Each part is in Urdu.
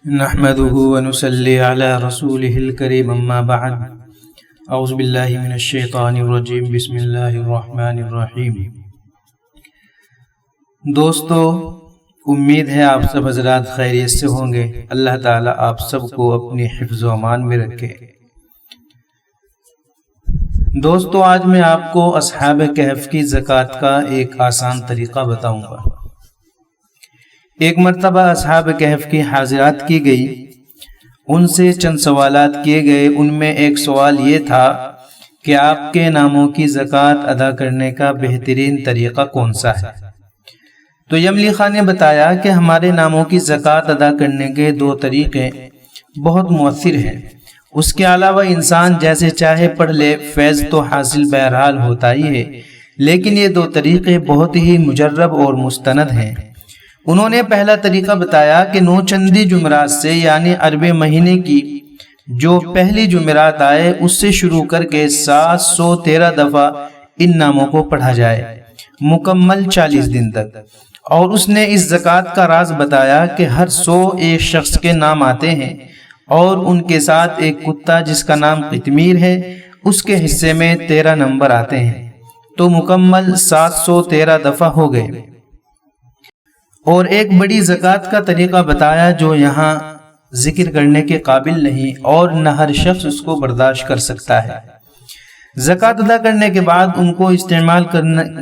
نحمده ونصلي على رسوله الكريم اما بعد اعوذ باللہ من الشیطان الرجیم بسم اللہ الرحمن الرحیم۔ دوستو، امید ہے آپ سب حضرات خیریت سے ہوں گے۔ اللہ تعالیٰ آپ سب کو اپنی حفظ و امان میں رکھے۔ دوستو، آج میں آپ کو اصحاب کہف کی زکوٰۃ کا ایک آسان طریقہ بتاؤں گا۔ ایک مرتبہ اصحاب کہف کی حاضرات کی گئی، ان سے چند سوالات کیے گئے۔ ان میں ایک سوال یہ تھا کہ آپ کے ناموں کی زکوٰۃ ادا کرنے کا بہترین طریقہ کون سا ہے؟ تو یملی خان نے بتایا کہ ہمارے ناموں کی زکوٰۃ ادا کرنے کے دو طریقے بہت مؤثر ہیں۔ اس کے علاوہ انسان جیسے چاہے پڑھ لے، فیض تو حاصل بہرحال ہوتا ہی ہے، لیکن یہ دو طریقے بہت ہی مجرب اور مستند ہیں۔ انہوں نے پہلا طریقہ بتایا کہ 9 چندی جمعرات سے، یعنی عربی مہینے کی جو پہلی جمعرات آئے اس سے شروع کر کے 713 دفعہ ان ناموں کو پڑھا جائے، مکمل 40 دن تک۔ اور اس نے اس زکوٰۃ کا راز بتایا کہ ہر 100 ایک شخص کے نام آتے ہیں اور ان کے ساتھ ایک کتا جس کا نام قطمیر ہے، اس کے حصے میں 13 نمبر آتے ہیں، تو مکمل 713 دفعہ ہو گئے۔ اور ایک بڑی زکوٰۃ کا طریقہ بتایا جو یہاں ذکر کرنے کے قابل نہیں اور نہ ہر شخص اس کو برداشت کر سکتا ہے۔ زکوٰۃ ادا کرنے کے بعد ان کو استعمال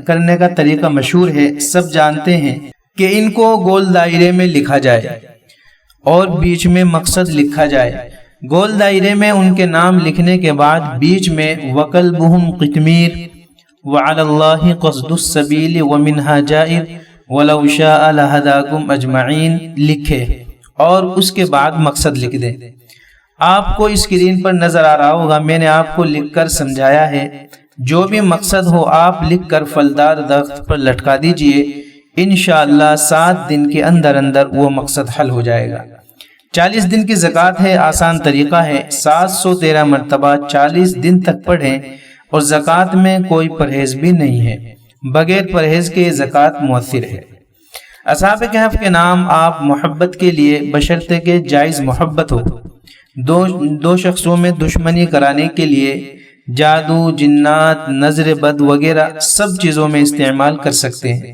کرنے کا طریقہ مشہور ہے، سب جانتے ہیں کہ ان کو گول دائرے میں لکھا جائے اور بیچ میں مقصد لکھا جائے۔ گول دائرے میں ان کے نام لکھنے کے بعد بیچ میں وَقَلْبُهُمْ قِطْمِيرٌ وَعَلَى اللَّهِ قَصْدُ السَّبِيلِ وَمِنْهَا جَائِرٌ وَلَوْ شَاءَ لَهَدَاكُمْ أَجْمَعِينَ لکھے اور اس کے بعد مقصد لکھ دیں۔ آپ کو اسکرین پر نظر آ رہا ہوگا، میں نے آپ کو لکھ کر سمجھایا ہے۔ جو بھی مقصد ہو آپ لکھ کر پھلدار درخت پر لٹکا دیجئے، انشاءاللہ 7 دن کے اندر اندر وہ مقصد حل ہو جائے گا۔ 40 دن کی زکوٰۃ ہے، آسان طریقہ ہے۔ 713 مرتبہ 40 دن تک پڑھیں، اور زکوٰۃ میں کوئی پرہیز بھی نہیں ہے، بغیر پرہیز کے زکوٰۃ مؤثر ہے۔ اصحاب کہف کے نام آپ محبت کے لیے، بشرطے کہ جائز محبت ہو، دو شخصوں میں دشمنی کرانے کے لیے، جادو، جنات، نظر بد وغیرہ سب چیزوں میں استعمال کر سکتے ہیں۔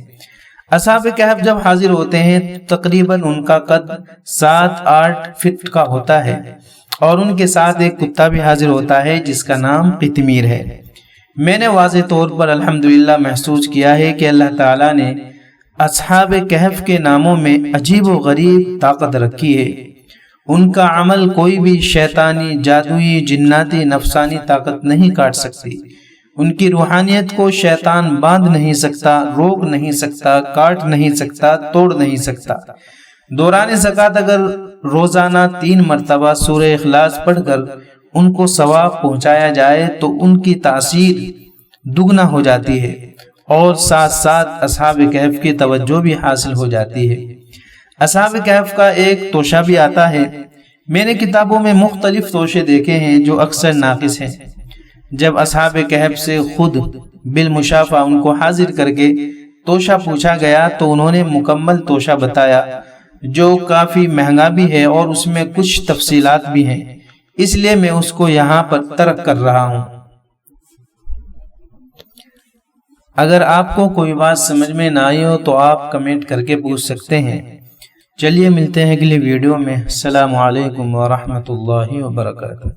اصحاب کہف جب حاضر ہوتے ہیں تقریباً ان کا قد 7-8 فٹ کا ہوتا ہے، اور ان کے ساتھ ایک کتا بھی حاضر ہوتا ہے جس کا نام قطمیر ہے۔ میں نے واضح طور پر الحمدللہ محسوس کیا ہے کہ اللہ تعالیٰ نے اصحاب کہف کے ناموں میں عجیب و غریب طاقت رکھی ہے۔ ان کا عمل کوئی بھی شیطانی، جادوئی، جناتی، نفسانی طاقت نہیں کاٹ سکتی۔ ان کی روحانیت کو شیطان باندھ نہیں سکتا، روک نہیں سکتا، کاٹ نہیں سکتا، توڑ نہیں سکتا۔ دوران زکوٰۃ اگر روزانہ 3 مرتبہ سورہ اخلاص پڑھ کر ان کو ثواب پہنچایا جائے تو ان کی تاثیر دگنا ہو جاتی ہے، اور ساتھ ساتھ اصحاب کہف کی توجہ بھی حاصل ہو جاتی ہے۔ اصحاب کہف کا ایک توشہ بھی آتا ہے۔ میں نے کتابوں میں مختلف توشے دیکھے ہیں جو اکثر ناقص ہیں۔ جب اصحاب کہف سے خود بالمشافہ ان کو حاضر کر کے توشہ پوچھا گیا تو انہوں نے مکمل توشہ بتایا، جو کافی مہنگا بھی ہے اور اس میں کچھ تفصیلات بھی ہیں، اس لیے میں اس کو یہاں پر ترک کر رہا ہوں۔ اگر آپ کو کوئی بات سمجھ میں نہ آئی ہو تو آپ کمنٹ کر کے پوچھ سکتے ہیں۔ چلیے ملتے ہیں اگلی ویڈیو میں۔ السلام علیکم ورحمۃ اللہ وبرکاتہ۔